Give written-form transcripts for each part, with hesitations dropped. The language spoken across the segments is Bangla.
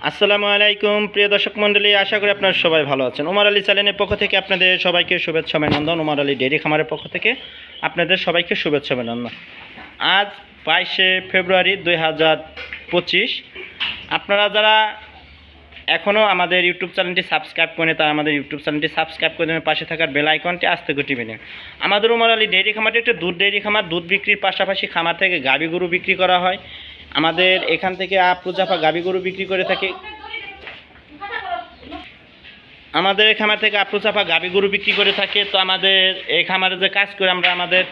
আসসালামু আলাইকুম প্রিয় দর্শক মণ্ডলী, আশা করি আপনারা সবাই ভালো আছেন। ওমর আলী চ্যানেলের পক্ষ থেকে আপনাদের সবাইকে শুভেচ্ছা অভিনন্দন। ওমর আলী ডেইরি খামারের পক্ষ থেকে আপনাদের সবাইকে শুভেচ্ছা অভিনন্দন। আজ 22শে ফেব্রুয়ারি 2025। আপনারা যারা এখনও আমাদের ইউটিউব চ্যানেলটি সাবস্ক্রাইব করেন তারা আমাদের ইউটিউব চ্যানেলটি সাবস্ক্রাইব করে দেবেন, পাশে থাকার বেল আইকনটি আস্তে করে টিপে নেবেন। আমাদের ওমর আলী ডেইরি খামারটি একটা দুধ ডেইরি খামার। দুধ বিক্রির পাশাপাশি খামার থেকে গাভী গরু বিক্রি করা হয়। আমাদের এখান থেকে আপুজাফা গাভী গরু বিক্রি করে থাকে। আমাদের এই খামার থেকে আপুজাফা গাভী গরু বিক্রি করে থাকে। তো আমাদের এই খামারে যে কাজ করে আমরা আমাদের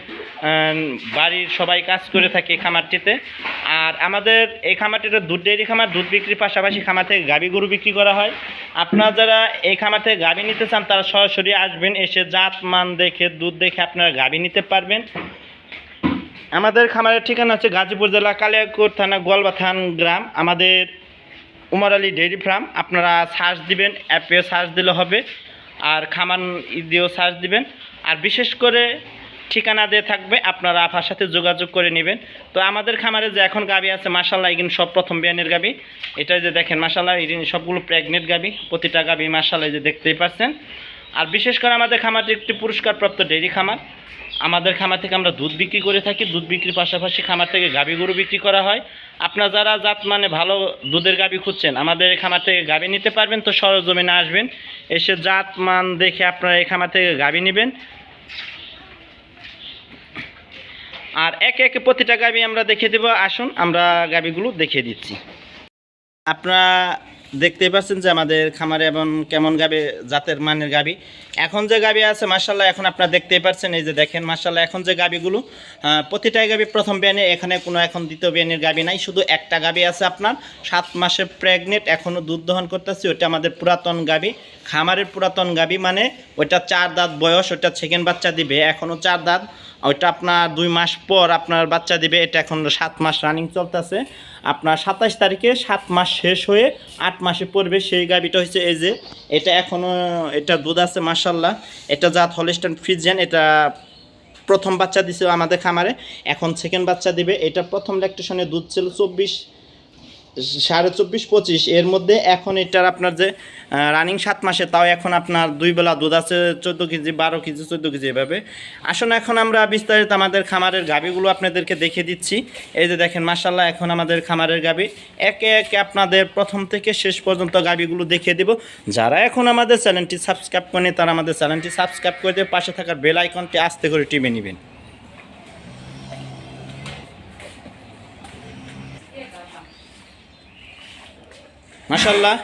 বাড়ির সবাই কাজ করে থাকি এই খামারটিতে। আর আমাদের এই খামারটিতে দুধ ডেইরি খামার। দুধ বিক্রির পাশাপাশি খামার থেকে গাভী গরু বিক্রি করা হয়। আপনারা যারা এই খামার থেকে গাভী নিতে চান তারা সরাসরি আসবেন, এসে জাত মান দেখে দুধ দেখে আপনারা গাভী নিতে পারবেন। আমাদের খামারের ঠিকানা হচ্ছে গাজীপুর জেলা কালিয়াকৈর থানা গোয়ালবাথান গ্রাম। আমাদের ওমর আলী ডেইরি ফার্ম আপনারা সার্চ দিবেন, অ্যাপে সার্চ দিলে হবে, আর খামার দিয়েও সার্চ দিবেন। আর বিশেষ করে ঠিকানা দিয়ে থাকবে, আপনারা আপার সাথে যোগাযোগ করে নেবেন। তো আমাদের খামারে যে এখন গাভী আছে মাশাআল্লাহ, এখানে সব প্রথম বিয়ানের গাভী। এটা যে দেখেন মাশাআল্লাহ, এখানে সবগুলো প্রেগনেন্ট গাভী, প্রতিটা গাভী মাশাআল্লাহ যে দেখতেই পাচ্ছেন। আর বিশেষ করে আমাদের খামারটি একটি পুরস্কারপ্রাপ্ত ডেইরি খামার। আমাদের খামার থেকে আমরা দুধ বিক্রি করে থাকি। দুধ বিক্রির পাশাপাশি খামার থেকে গাভী গরু বিক্রি করা হয়। আপনারা যারা জাত মানে ভালো দুধের গাভী খুঁজছেন আমাদের এই খামার থেকে গাভী নিতে পারবেন। তো সরজমিনে আসবেন, এসে জাত মান দেখে আপনারা এই খামার থেকে গাভী নেবেন। আর একে একে প্রতিটা গাভী আমরা দেখিয়ে দেবো। আসুন আমরা গাভীগুলো দেখিয়ে দিচ্ছি। আপনারা দেখতেই পাচ্ছেন যে আমাদের খামারে এবং কেমন গাভী, জাতের মানের গাভী। এখন যে গাভী আছে মাশাআল্লাহ, এখন আপনারা দেখতেই পাচ্ছেন, এই যে দেখেন মাশাআল্লাহ, এখন যে গাভীগুলো প্রতিটাই গাভী প্রথম বিয়ানে। এখানে কোনো এখন দ্বিতীয় বিয়ানের গাভী নাই, শুধু একটা গাভী আছে আপনার 7 মাসের প্রেগনেন্ট, এখনও দুধ দহন করতেছে। ওইটা আমাদের পুরাতন গাভী, খামারের পুরাতন গাভী, মানে ওইটা 4 দাঁত বয়স, ওইটা সেকেন্ড বাচ্চা দিবে, এখনও 4 দাঁত। ওইটা আপনার 2 মাস পর আপনার বাচ্চা দিবে। এটা এখন 7 মাস রানিং চলতেছে। আপনার 27 তারিখে 7 মাস শেষ হয়ে 8 মাসে পড়বে। সেই গাভীটা হচ্ছে এই যে, এটা এখনও এটা দুধ আছে মাশাআল্লাহ। এটা জাত হলস্টাইন ফ্রিজিয়ান। এটা প্রথম বাচ্চা দিছে আমাদের খামারে, এখন সেকেন্ড বাচ্চা দিবে। এটা প্রথম ল্যাকটেশনে দুধ ছিল 24.5-25। এর মধ্যে এখন এটার আপনার যে রানিং 7 মাসে, তাও এখন আপনার 2 বেলা দুধ আছে 14 কেজি, 12 কেজি, 14 কেজি এভাবে। আসুন এখন আমরা বিস্তারিত আমাদের খামারের গাভীগুলো আপনাদেরকে দেখিয়ে দিচ্ছি। এই যে দেখেন মাশাআল্লাহ, এখন আমাদের খামারের গাভী একে একে আপনাদের প্রথম থেকে শেষ পর্যন্ত গাভীগুলো দেখিয়ে দেব। যারা এখন আমাদের চ্যানেলটি সাবস্ক্রাইব করেনি তারা আমাদের চ্যানেলটি সাবস্ক্রাইব করে দিয়ে পাশে থাকার বেল আইকনটি আস্তে করে টিপে নেবেন। মাশাআল্লাহ,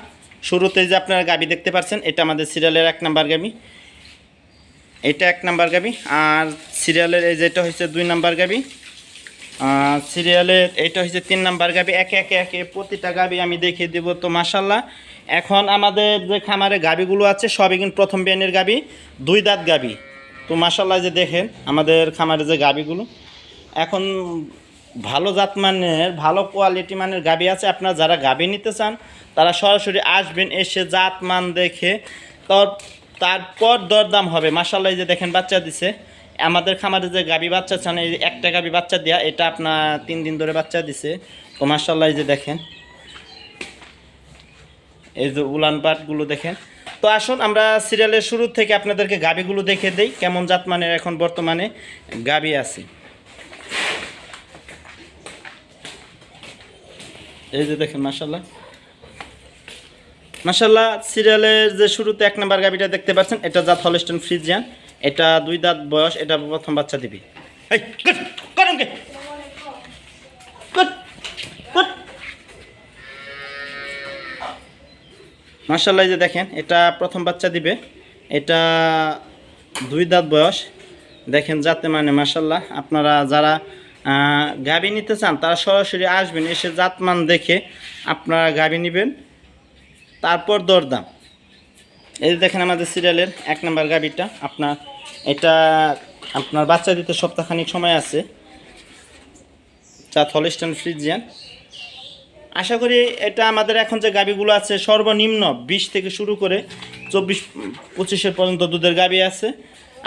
শুরুতে যে আপনারা গাভী দেখতে পাচ্ছেন, এটা আমাদের সিরিয়ালের 1 নাম্বার গাভী। এটা 1 নাম্বার গাভী। আর সিরিয়ালের এই যেটা হচ্ছে 2 নাম্বার গাভী। সিরিয়ালের এইটা হচ্ছে 3 নাম্বার গাভী। একে একে একে প্রতিটা গাভী আমি দেখিয়ে দেব। তো মাশাআল্লাহ, এখন আমাদের যে খামারে গাভীগুলো আছে সবই কিন্তু প্রথম বিয়ানের গাভী, 2 দাঁত গাভী। তো মাশাআল্লাহ যে দেখেন আমাদের খামারে যে গাভীগুলো এখন ভালো জাত মানের, ভালো কোয়ালিটি মানের গাভী আছে। আপনারা যারা গাভী নিতে চান তারা সরাসরি আসবেন, এসে জাত মান দেখে তারপর দরদাম হবে। মাশাআল্লাহ যে দেখেন বাচ্চা দিছে আমাদের খামারে যে গাভী বাচ্চা চান, এই একটা গাভী বাচ্চা দেওয়া, এটা আপনার 3 দিন ধরে বাচ্চা দিছে। তো মাশাআল্লাহ যে দেখেন এই যে উলান পাটগুলো দেখেন। তো আসুন আমরা সিরিয়ালের শুরু থেকে আপনাদেরকে গাভীগুলো দেখে দেই কেমন জাত মানের এখন বর্তমানে গাভী আছে। এই যে দেখেন মাশাআল্লাহ, মাশাআল্লাহ সিরিয়ালের যে শুরুতে 1 নাম্বার গাভীটা দেখতে পাচ্ছেন, এটা জাত হলস্টাইন ফ্রিজিয়ান। এটা 2 দাঁত বয়স, এটা প্রথম বাচ্চা দিবি। মাশাআল্লাহ যে দেখেন এটা প্রথম বাচ্চা দিবে। এটা 2 দাঁত বয়স, দেখেন যাতে মানে মাশাআল্লাহ। আপনারা যারা গাভী নিতে চান তারা সরাসরি আসবেন, এসে জাতমান দেখে আপনারা গাভী নেবেন, তারপর দরদাম। এই দেখেন আমাদের সিরিয়ালের 1 নাম্বার গাভীটা। এটা আপনার বাচ্চা দিতে সপ্তাহখানিক সময় আছে। জাত হলস্টাইন ফ্রিজিয়ান। আশা করি এটা আমাদের এখন যে গাভীগুলো আছে সর্বনিম্ন 20 থেকে শুরু করে 24-25 পর্যন্ত দুধের গাভী আছে।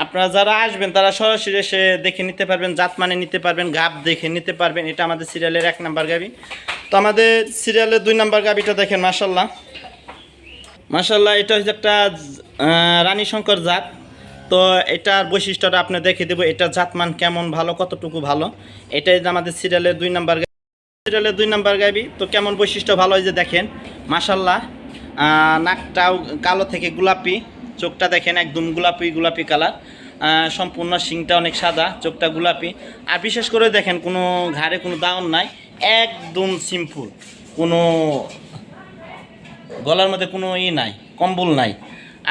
আপনারা যারা আসবেন তারা সরাসরি এসে দেখে নিতে পারবেন, জাত মানে নিতে পারবেন, গাব দেখে নিতে পারবেন। এটা আমাদের সিরিয়ালের 1 নাম্বার গাভী। তো আমাদের সিরিয়ালের 2 নাম্বার গাবিটা দেখেন মাশাল্লাহ মাশাল্লাহ, এটা হচ্ছে একটা রানী শঙ্কর জাত। তো এটার বৈশিষ্ট্যটা আপনি দেখে দেবো, এটা জাতমান কেমন ভালো, কতটুকু ভালো। এটাই যে আমাদের সিরিয়ালের 2 নাম্বার সিরিয়ালের 2 নাম্বার গাবি। তো কেমন বৈশিষ্ট্য ভালো হয় যে দেখেন মাশাল্লাহ, নাকটাও কালো থেকে গোলাপি, চোখটা দেখেন একদম গোলাপি গোলাপি কালার, সম্পূর্ণ শিংটা অনেক সাদা, চোখটা গোলাপি। আর বিশেষ করে দেখেন কোনো ঘাড়ে কোনো দাউন নাই, একদম সিম্পল, কোনো গলার মধ্যে কোনো নাই, কম্বল নাই।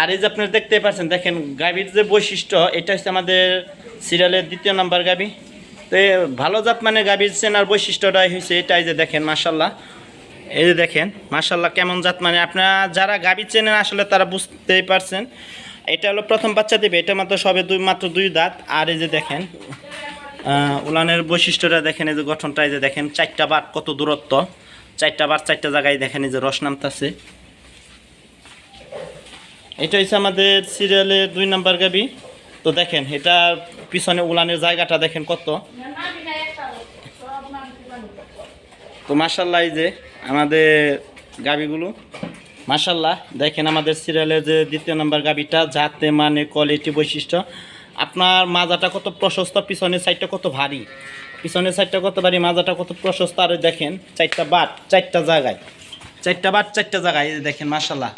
আর এই যে আপনারা দেখতে পাচ্ছেন, দেখেন গাভীর যে বৈশিষ্ট্য, এটা হচ্ছে আমাদের সিরিয়ালের 2 নাম্বার গাভী। তো ভালো জাত মানে গাভীর চেনার বৈশিষ্ট্যটাই হয়েছে এটাই যে দেখেন মাশাল্লাহ, এই যে দেখেন মাশাল্লাহ কেমন জাত মানে। আপনারা যারা গাভী চেনেন আসলে তারা বুঝতেই পারছেন। এটা হলো প্রথম বাচ্চা দেবে, এটা মাত্র সবে মাত্র 2 দাঁত। আর এই যে দেখেন উলানের বৈশিষ্ট্যটা দেখেন, এই যে গঠনটা, এই যে দেখেন 4টা বাট কত দূরত্ব, 4টা বাট 4টা জায়গায় দেখেন এই যে রস নামতাছে। এটা হচ্ছে আমাদের সিরিয়ালের 2 নাম্বার গাবি। তো দেখেন এটার পিছনে উলানের জায়গাটা দেখেন কত। তো মাশাল্লাহ এই যে আমাদের গাবিগুলো মাশাল্লাহ দেখেন, আমাদের সিরিয়ালের যে 2 নাম্বার গাবিটা যাতে মানে কোয়ালিটি বৈশিষ্ট্য, আপনার মাজাটা কত প্রশস্ত, পিছনের সাইডটা কত ভারী, পিছনের সাইডটা কত ভারী, মাজাটা কত প্রশস্ত। আর দেখেন 4টা বাট 4টা জায়গায়, 4টা বাট 4টা জায়গায় এই দেখেন মাশাল্লাহ।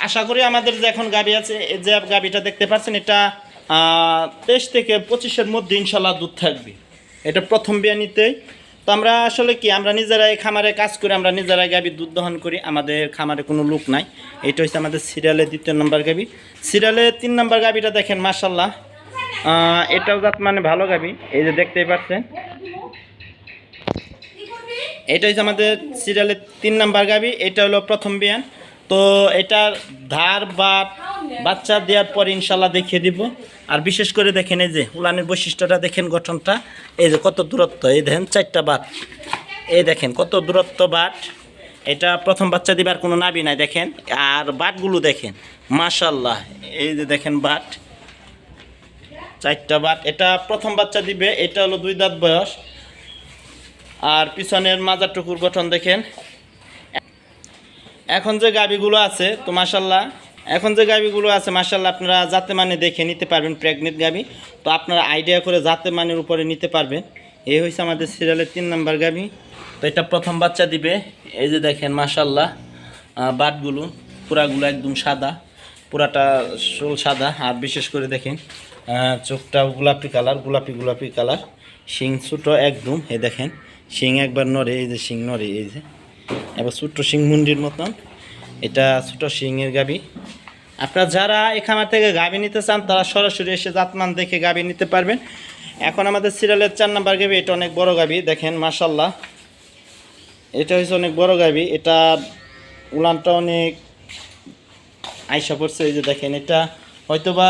আশা করি আমাদের যে এখন গাবি আছে, এই যে গাবিটা দেখতে পাচ্ছেন, এটা 23 থেকে 25-এর মধ্যে ইনশাল্লাহ দুধ থাকবে। এটা প্রথম বিয়ানিতেই। তো আমরা আসলে কি, আমরা নিজেরাই খামারে কাজ করি, আমরা নিজেরাই গাবি দুধ দহন করি, আমাদের খামারে কোনো লোক নাই। এটা হচ্ছে আমাদের সিরিয়ালের 2 নাম্বার গাবি। সিরিয়ালের 3 নাম্বার গাবিটা দেখেন মাশাল্লাহ, এটাও জাত মানে ভালো গাবি, এই যে দেখতেই পাচ্ছেন। এটা হচ্ছে আমাদের সিরিয়ালের 3 নাম্বার গাবি, এটা হলো প্রথম বিয়ান। তো এটার ধার বা বাচ্চা দেওয়ার পর ইনশাল্লাহ দেখিয়ে দিব। আর বিশেষ করে দেখেন এই যে উলানের বৈশিষ্ট্যটা দেখেন, গঠনটা, এই যে কত দূরত্ব, এই দেখেন 4টা বাট, এই দেখেন কত দূরত্ব বাট। এটা প্রথম বাচ্চা দিবার কোনো নাবি নাই দেখেন। আর বাটগুলো দেখেন মাশাল্লাহ, এই যে দেখেন বাট, 4টা বাট। এটা প্রথম বাচ্চা দিবে, এটা হলো 2 দাঁত বয়স। আর পিছনের মাজারটুকুর গঠন দেখেন। এখন যে গাবিগুলো আছে তো মাশাল্লাহ, এখন যে গাবিগুলো আছে মাশাল্লাহ, আপনারা যাতে মানে দেখে নিতে পারবেন প্রেগনেন্ট গাবি। তো আপনারা আইডিয়া করে যাতে মানের উপরে নিতে পারবেন। এই হয়েছে আমাদের সিরিয়ালের 3 নাম্বার গাবি। তো এটা প্রথম বাচ্চা দিবে, এই যে দেখেন মাশাল্লাহ, বাটগুলো পুরাগুলো একদম সাদা, পুরাটা শোল সাদা। আর বিশেষ করে দেখেন চোখটাও গোলাপি কালার, গোলাপি গোলাপি কালার, শিং ছোটো একদম, এই দেখেন শিং একবার নড়ে, এই যে শিং নড়ে, এই যে এবার ছোট্ট শিং মুন্ডির মতন, এটা ছোট শিংয়ের গাবি। আপনারা যারা এই খামার থেকে গাবি নিতে চান তারা সরাসরি এসে জাতমান দেখে গাবি নিতে পারবেন। এখন আমাদের সিরিয়ালের 4 নাম্বার গাবি, এটা অনেক বড় গাবি দেখেন মাশাল্লাহ, এটা হচ্ছে অনেক বড় গাবি। এটা উলানটা অনেক আইসা পড়ছে, এই যে দেখেন এটা হয়তোবা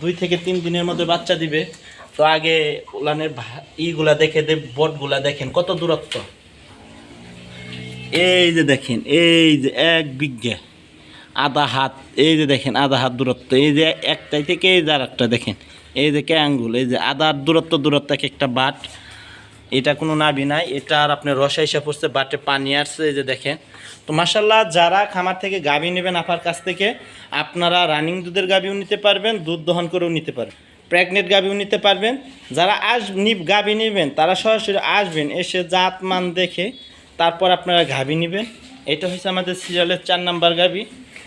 2 থেকে 3 দিনের মধ্যে বাচ্চা দিবে। তো আগে উলানের ইগুলা দেখে বটগুলা দেখেন কত দূরত্ব, এই যে দেখেন, এই যে 1 বিঘা আধা হাত, এই যে দেখেন আধা হাত দূরত্ব, এই যে একটাই থেকে এই যে আরেকটা দেখেন, এই যে কে আঙ্গুল, এই যে আধার দূরত্ব এক একটা বাট। এটা কোনো নাবি নাই, এটা আর আপনার রসা হিসাব পড়ছে, বাটে পানি আসছে, এই যে দেখেন। তো মাশাল্লাহ যারা খামার থেকে গাবি নেবেন আপার কাছ থেকে, আপনারা রানিং দুধের গাবিও নিতে পারবেন, দুধ দহন করেও নিতে পারবেন, প্রেগনেন্ট গাবিও নিতে পারবেন। যারা গাবি নেবেন তারা সরাসরি আসবেন, এসে জাত মান দেখে তারপর আপনারা গাবি নেবেন। এটা হচ্ছে আমাদের সিরিয়ালের 4 নাম্বার গাবি।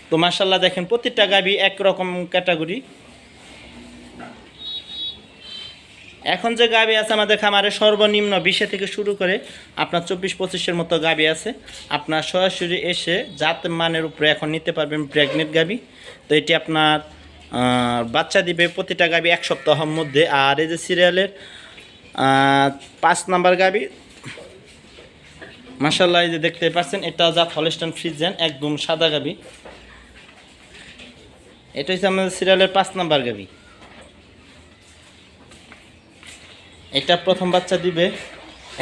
তো মাশাল্লাহ দেখেন প্রত্যেকটা গাবি একরকম ক্যাটাগরি। এখন যে গাবি আছে আমাদের খামারে সর্বনিম্ন 20 থেকে শুরু করে আপনার 24-25-এর মতো গাবি আছে। আপনার সরাসরি এসে জাত মানের উপরে এখন নিতে পারবেন প্রেগনেন্ট গাবি। তো এটি আপনার বাচ্চা দিবে প্রতিটা গাবি 1 সপ্তাহের মধ্যে। আর এই যে সিরিয়ালের 5 নাম্বার গাবি মাশাল্লাহ, এই যে দেখতে পাচ্ছেন, এটা জাত হলস্টাইন ফ্রিজিয়ান, একদম সাদা গাবি। এটা হচ্ছে আমাদের সিরিয়ালের 5 নাম্বার গাবি। এটা প্রথম বাচ্চা দিবে,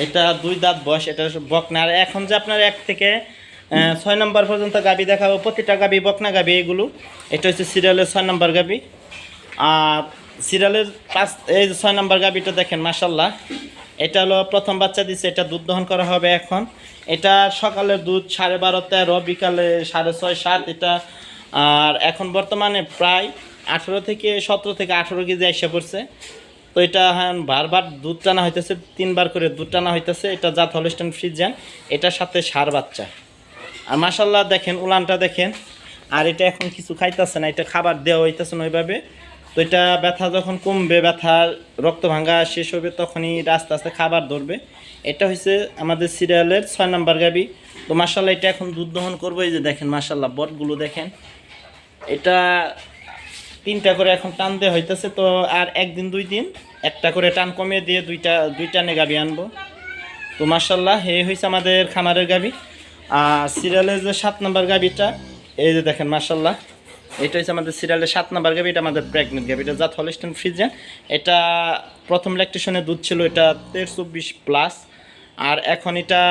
এটা 2 দাঁত বয়স, এটা বকনা। আর এখন যে আপনার 1 থেকে 6 নম্বর পর্যন্ত গাবি দেখাবো, প্রতিটা গাবি বকনা গাবি এগুলো। এটা হচ্ছে সিরিয়ালের 6 নম্বর গাবি। আর সিরিয়ালের এই যে 6 নম্বর গাবিটা দেখেন মাশাল্লাহ, এটা হলো প্রথম বাচ্চা দিছে, এটা দুধ দহন করা হবে এখন। এটা সকালের দুধ 12:30 13, বিকালে 6:30 7 এটা। আর এখন বর্তমানে প্রায় 17 কেজি এসে পড়ছে। তো এটা হ্যাঁ বারবার দুধ টানা হইতেছে, 3বার করে দুধ টানা হইতেছে। এটা জাত হলস্টাইন ফ্রিজিয়ান, এটার সাথে ষাঁড় বাচ্চা। আর মাশাল্লাহ দেখেন উলানটা দেখেন। আর এটা এখন কিছু খাইতেছে না, এটা খাবার দেওয়া হইতেছে না ওইভাবে। তো এটা ব্যথা যখন কমবে, ব্যথার রক্ত ভাঙা শেষ হবে, তখনই এটা আস্তে আস্তে খাবার ধরবে। এটা হচ্ছে আমাদের সিরিয়ালের 6 নম্বর গাবি। তো মাশাল্লাহ এটা এখন দুধ দহন করবো। এই যে দেখেন মাশাল্লাহ বটগুলো দেখেন, এটা 3টা করে এখন টান দেওয়া হইতেছে। তো আর 1 দিন 2 দিন একটা করে টান কমিয়ে দিয়ে দুই টানে গাবি আনবো। তো মাশাল্লাহ এই হয়েছে আমাদের খামারের গাবি। আর সিরিয়ালের যে 7 নম্বর গাবিটা, এই যে দেখেন মাশাল্লাহ, এটা হচ্ছে আমাদের সিরিয়ালের 7 নম্বর গাবি। এটা আমাদের প্রেগনেন্ট গাবি, এটা জাত হলস্টাইন ফ্রিজিয়ান। এটা প্রথম ল্যাকটেশনে দুধ ছিল এটা 23-24+। আর এখন এটা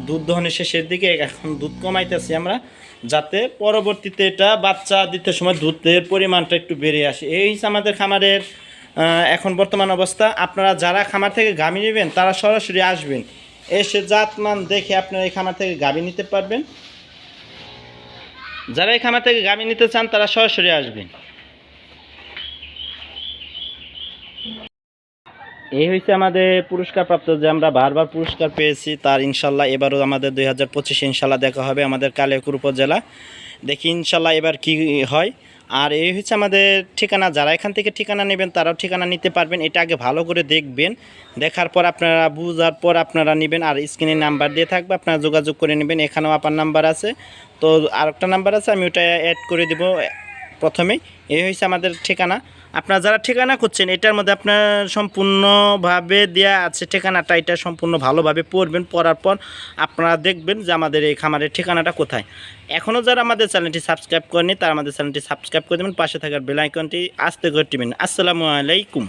দুধ দহনের শেষের দিকে, এখন দুধ কমাইতেছি আমরা, যাতে পরবর্তীতে এটা বাচ্চা দিতে সময় দুধের পরিমাণটা একটু বেড়ে আসে। এই হচ্ছে আমাদের খামারের এখন বর্তমান অবস্থা। আপনারা যারা খামার থেকে গাভী নেবেন তারা সরাসরি আসবেন, এসে জাতমান দেখে আপনারা এই খামার থেকে গাভী নিতে পারবেন। যারা এই খামার থেকে গাভী নিতে চান তারা সরাসরি আসবেন। এই হয়েছে আমাদের পুরস্কারপ্রাপ্ত, যে আমরা বারবার পুরস্কার পেয়েছি তার ইনশাল্লাহ এবারও আমাদের 2025 ইনশাল্লাহ দেখা হবে আমাদের কালিয়াকৈর উপজেলা। দেখি ইনশাল্লাহ এবার কি হয়। আর এই হচ্ছে আমাদের ঠিকানা, যারা এখান থেকে ঠিকানা নেবেন তারাও ঠিকানা নিতে পারবেন। এটা আগে ভালো করে দেখবেন, দেখার পর আপনারা বুঝার পর আপনারা নেবেন। আর স্ক্রিনে নাম্বার দিয়ে থাকবে, আপনারা যোগাযোগ করে নেবেন। এখানেও আপার নাম্বার আছে, তো আরেকটা নাম্বার আছে, আমি ওটা অ্যাড করে দেব প্রথমেই। এই হচ্ছে আমাদের ঠিকানা। আপনারা যারা ঠিকানা খুঁজছেন এটার মধ্যে আপনার সম্পূর্ণভাবে দেওয়া আছে ঠিকানাটা, এটা সম্পূর্ণ ভালোভাবে পড়বেন। পড়ার পর আপনারা দেখবেন যে আমাদের এই খামারের ঠিকানাটা কোথায়। এখনও যারা আমাদের চ্যানেলটি সাবস্ক্রাইব করেনি তারা আমাদের চ্যানেলটি সাবস্ক্রাইব করে দেবেন, পাশে থাকার বেল আইকনটি আস্তে করে টিপবেন। আসসালামু আলাইকুম।